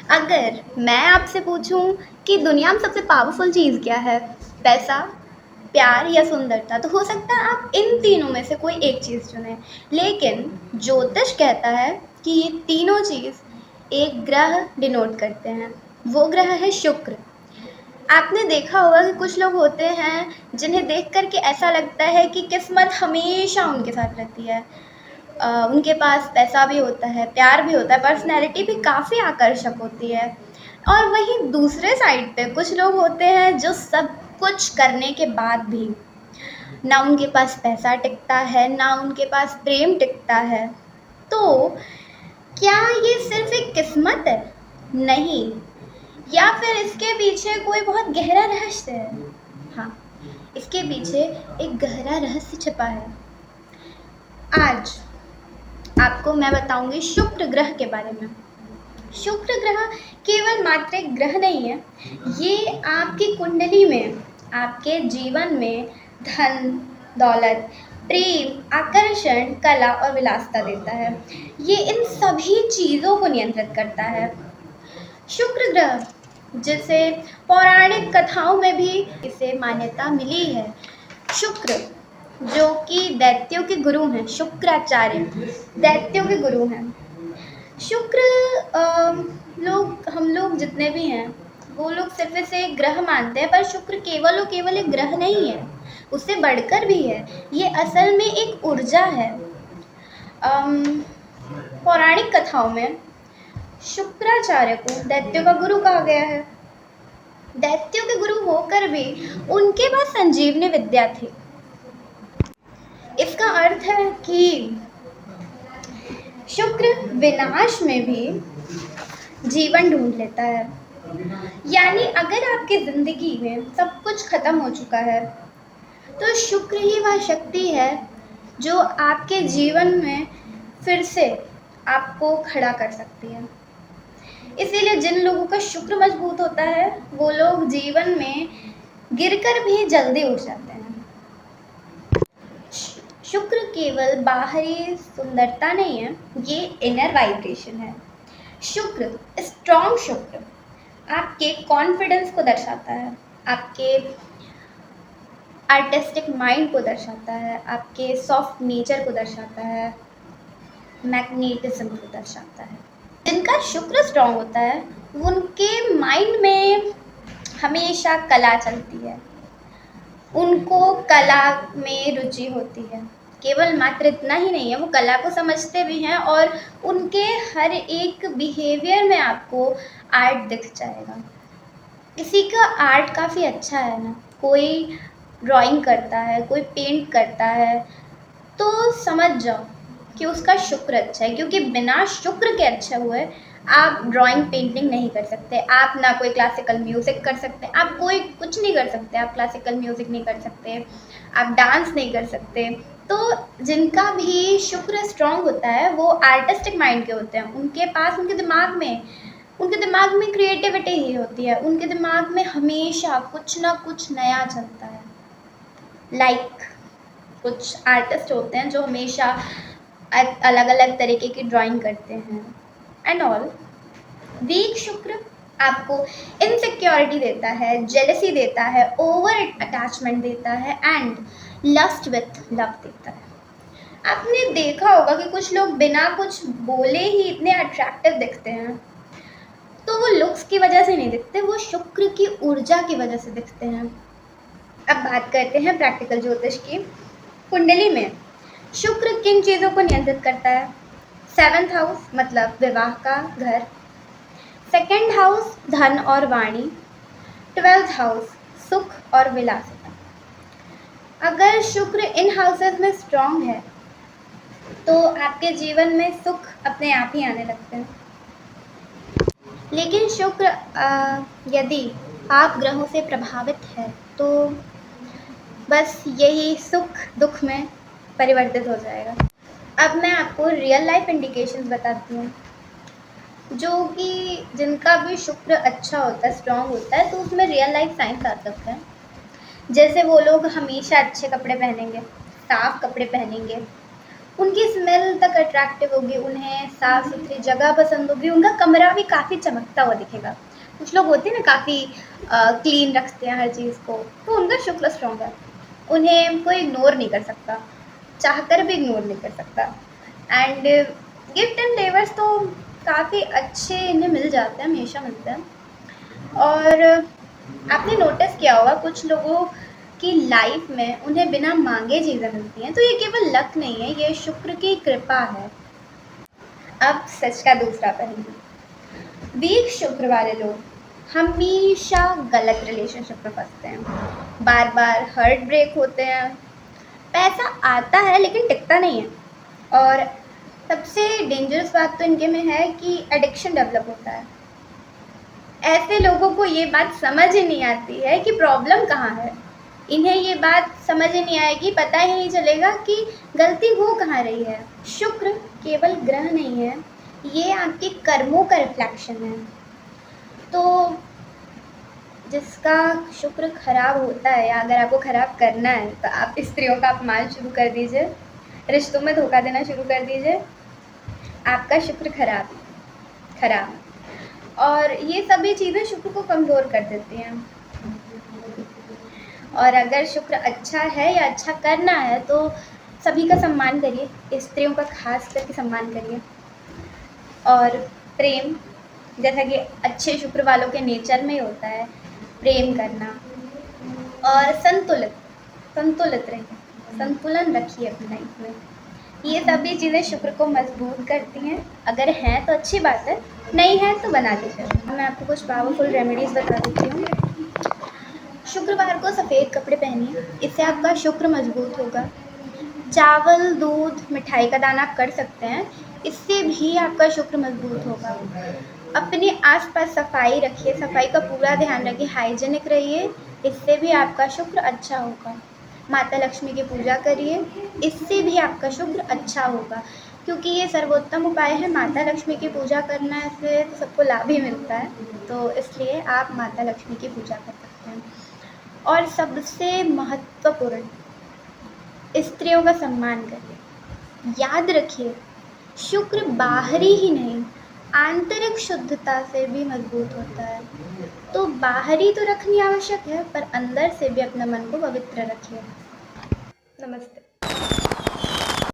अगर मैं आपसे पूछूं कि दुनिया में सबसे पावरफुल चीज़ क्या है, पैसा, प्यार या सुंदरता, तो हो सकता है आप इन तीनों में से कोई एक चीज़ चुनें। लेकिन ज्योतिष कहता है कि ये तीनों चीज़ एक ग्रह डिनोट करते हैं। वो ग्रह है शुक्र। आपने देखा होगा कि कुछ लोग होते हैं जिन्हें देख कर के ऐसा लगता है कि किस्मत हमेशा उनके साथ रहती है। उनके पास पैसा भी होता है, प्यार भी होता है, पर्सनैलिटी भी काफ़ी आकर्षक होती है। और वहीं दूसरे साइड पे कुछ लोग होते हैं जो सब कुछ करने के बाद भी ना उनके पास पैसा टिकता है, ना उनके पास प्रेम टिकता है। तो क्या ये सिर्फ एक किस्मत है? नहीं। या फिर इसके पीछे कोई बहुत गहरा रहस्य है? हाँ, इसके पीछे एक गहरा रहस्य छिपा है। आज आपको मैं बताऊंगी शुक्र ग्रह के बारे में। शुक्र ग्रह केवल मात्र एक ग्रह नहीं है, ये आपकी कुंडली में, आपके जीवन में धन, दौलत, प्रेम, आकर्षण, कला और विलासिता देता है। ये इन सभी चीज़ों को नियंत्रित करता है। शुक्र ग्रह, जिसे पौराणिक कथाओं में भी इसे मान्यता मिली है। शुक्र जो कि दैत्यों के गुरु हैं, शुक्राचार्य दैत्यों के गुरु हैं। शुक्र हम लोग जितने भी हैं वो लोग सिर्फ इसे एक ग्रह मानते हैं, पर शुक्र केवल और केवल एक ग्रह नहीं है, उससे बढ़कर भी है। ये असल में एक ऊर्जा है। अम, पौराणिक कथाओं में शुक्राचार्य को दैत्यों का गुरु कहा गया है। दैत्यों के गुरु होकर भी उनके पास संजीवनी विद्या थी। इसका अर्थ है कि शुक्र विनाश में भी जीवन ढूंढ लेता है। यानी अगर आपकी जिंदगी में सब कुछ खत्म हो चुका है, तो शुक्र ही वह शक्ति है जो आपके जीवन में फिर से आपको खड़ा कर सकती है। इसीलिए जिन लोगों का शुक्र मजबूत होता है वो लोग जीवन में गिरकर भी जल्दी उठ जाते हैं। शुक्र केवल बाहरी सुंदरता नहीं है, ये इनर वाइब्रेशन है। शुक्र, स्ट्रॉन्ग शुक्र आपके कॉन्फिडेंस को दर्शाता है, आपके आर्टिस्टिक माइंड को दर्शाता है, आपके सॉफ्ट नेचर को दर्शाता है, मैग्नेटिज्म को दर्शाता है। जिनका शुक्र स्ट्रॉन्ग होता है उनके माइंड में हमेशा कला चलती है, उनको कला में रुचि होती है। केवल मात्र इतना ही नहीं है, वो कला को समझते भी हैं और उनके हर एक बिहेवियर में आपको आर्ट दिख जाएगा। किसी का आर्ट काफ़ी अच्छा है ना, कोई ड्राइंग करता है, कोई पेंट करता है, तो समझ जाओ कि उसका शुक्र अच्छा है, क्योंकि बिना शुक्र के अच्छे हुए आप ड्राइंग पेंटिंग नहीं कर सकते, आप ना कोई क्लासिकल म्यूज़िक कर सकते, आप कोई कुछ नहीं कर सकते, आप क्लासिकल म्यूज़िक नहीं कर सकते, आप डांस नहीं कर सकते। तो जिनका भी शुक्र स्ट्रॉन्ग होता है वो आर्टिस्टिक माइंड के होते हैं, उनके पास उनके दिमाग में क्रिएटिविटी ही होती है, उनके दिमाग में हमेशा कुछ ना कुछ नया चलता है। कुछ आर्टिस्ट होते हैं जो हमेशा अलग अलग तरीके की ड्राइंग करते हैं एंड ऑल। वीक शुक्र आपको इनसिक्योरिटी देता है, जेलसी देता है, ओवर अटैचमेंट देता है एंड लस्ट विथ लव देता है। आपने देखा होगा कि कुछ लोग बिना कुछ बोले ही इतने अट्रैक्टिव दिखते हैं, तो वो लुक्स की वजह से नहीं दिखते, वो शुक्र की ऊर्जा की वजह से दिखते हैं। अब बात करते हैं प्रैक्टिकल ज्योतिष की। कुंडली में शुक्र किन चीज़ों को नियंत्रित करता है? 7th हाउस मतलब विवाह का घर, 2nd हाउस धन और वाणी, 12th हाउस सुख और विलासिता। अगर शुक्र इन हाउसेस में स्ट्रॉन्ग है तो आपके जीवन में सुख अपने आप ही आने लगते हैं। लेकिन शुक्र यदि आप ग्रहों से प्रभावित है तो बस यही सुख दुख में परिवर्तित हो जाएगा। अब मैं आपको रियल लाइफ इंडिकेशंस बताती हूँ, जो कि जिनका भी शुक्र अच्छा होता है, स्ट्रॉन्ग होता है, तो उसमें रियल लाइफ साइंस आ सकते हैं। जैसे वो लोग हमेशा अच्छे कपड़े पहनेंगे, साफ कपड़े पहनेंगे, उनकी स्मेल तक अट्रैक्टिव होगी, उन्हें साफ़ सुथरी जगह पसंद होगी, उनका कमरा भी काफ़ी चमकता हुआ दिखेगा। कुछ लोग होते हैं ना काफ़ी क्लीन रखते हैं हर चीज़ को, तो उनका शुक्र स्ट्रॉन्ग है। उन्हें कोई इग्नोर नहीं कर सकता, चाहकर भी इग्नोर नहीं कर सकता। एंड गिफ्ट एंड फ्लेवर्स तो काफ़ी अच्छे इन्हें मिल जाते हैं, हमेशा मिलते हैं। और आपने नोटिस किया होगा कुछ लोगों की लाइफ में उन्हें बिना मांगे चीज़ें मिलती हैं, तो ये केवल लक नहीं है, ये शुक्र की कृपा है। अब सच का दूसरा पहलू, वीक शुक्र वाले लोग हमेशा गलत रिलेशनशिप में फंसते हैं, बार बार हर्ट ब्रेक होते हैं, पैसा आता है लेकिन टिकता नहीं है, और सबसे डेंजरस बात तो इनके में है कि एडिक्शन डेवलप होता है। ऐसे लोगों को ये बात समझ ही नहीं आती है कि प्रॉब्लम कहाँ है। इन्हें ये बात समझ ही नहीं आएगी, पता ही नहीं चलेगा कि गलती हो कहाँ रही है। शुक्र केवल ग्रह नहीं है, ये आपके कर्मों का रिफ्लेक्शन है। तो जिसका शुक्र खराब होता है, या अगर आपको खराब करना है, तो आप स्त्रियों का अपमान शुरू कर दीजिए, रिश्तों में धोखा देना शुरू कर दीजिए, आपका शुक्र खराब। और ये सभी चीज़ें शुक्र को कमज़ोर कर देती हैं। और अगर शुक्र अच्छा है या अच्छा करना है, तो सभी का सम्मान करिए, स्त्रियों का खास करके सम्मान करिए। और प्रेम, जैसा कि अच्छे शुक्र वालों के नेचर में ही होता है, प्रेम करना। और संतुलित रहिए, संतुलन रखिए अपनी लाइफ में। ये सभी चीज़ें शुक्र को मजबूत करती हैं। अगर हैं तो अच्छी बात है, नहीं है तो बना दीजिए। मैं आपको कुछ पावरफुल रेमेडीज़ बता देती हूँ। शुक्रवार को सफ़ेद कपड़े पहनिए, इससे आपका शुक्र मजबूत होगा। चावल, दूध, मिठाई का दान आप कर सकते हैं, इससे भी आपका शुक्र मजबूत होगा। अपने आसपास सफाई रखिए, सफाई का पूरा ध्यान रखिए, हाइजीनिक रहिए, इससे भी आपका शुक्र अच्छा होगा। माता लक्ष्मी की पूजा करिए, इससे भी आपका शुक्र अच्छा होगा, क्योंकि ये सर्वोत्तम उपाय है। माता लक्ष्मी की पूजा करना से तो सबको लाभ ही मिलता है, तो इसलिए आप माता लक्ष्मी की पूजा कर सकते हैं। और सबसे महत्वपूर्ण, स्त्रियों का सम्मान करिए। याद रखिए, शुक्र बाहरी ही नहीं, आंतरिक शुद्धता से भी मजबूत होता है। तो बाहरी तो रखनी आवश्यक है, पर अंदर से भी अपने मन को पवित्र रखिए। नमस्ते।